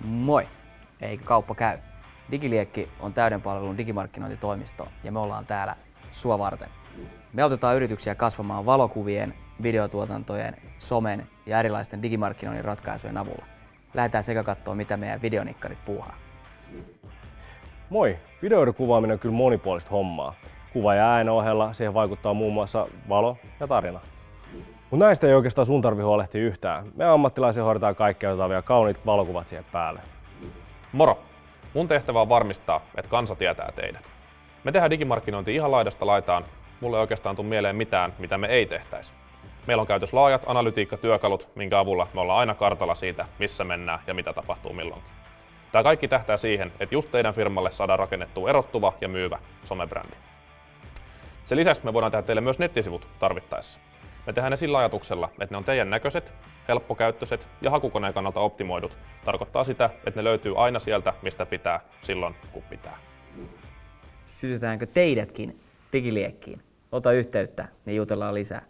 Moi! Eikä kauppa käy. Digiliekki on täyden palvelun digimarkkinointitoimisto ja me ollaan täällä sua varten. Me autetaan yrityksiä kasvamaan valokuvien, videotuotantojen, somen ja erilaisten digimarkkinoinnin ratkaisujen avulla. Lähdetään sekä katsoa, mitä meidän videonikkarit puuhaa. Moi! Videoiden kuvaaminen on kyllä monipuolista hommaa. Kuva ja äänen ohella siihen vaikuttaa muun muassa valo ja tarina. Mutta näistä ei oikeastaan sun tarvi huolehtia yhtään. Me ammattilaisia hoidetaan kaikkea ja otetaan vielä kauniit valokuvat siihen päälle. Moro! Mun tehtävä on varmistaa, että kansa tietää teidät. Me tehdään digimarkkinointia ihan laidasta laitaan. Mulle ei oikeastaan tule mieleen mitään, mitä me ei tehtäisi. Meillä on käytössä laajat analytiikkatyökalut, minkä avulla me ollaan aina kartalla siitä, missä mennään ja mitä tapahtuu milloinkin. Tämä kaikki tähtää siihen, että just teidän firmalle saadaan rakennettua erottuva ja myyvä somebrändi. Sen lisäksi me voidaan tehdä teille myös nettisivut tarvittaessa. Me tehdään ne sillä ajatuksella, että ne on teidän näköiset, helppokäyttöiset ja hakukoneen kannalta optimoidut. Tarkoittaa sitä, että ne löytyy aina sieltä, mistä pitää, silloin kun pitää. Sytytäänkö teidätkin digiliekkiin? Ota yhteyttä, niin jutellaan lisää.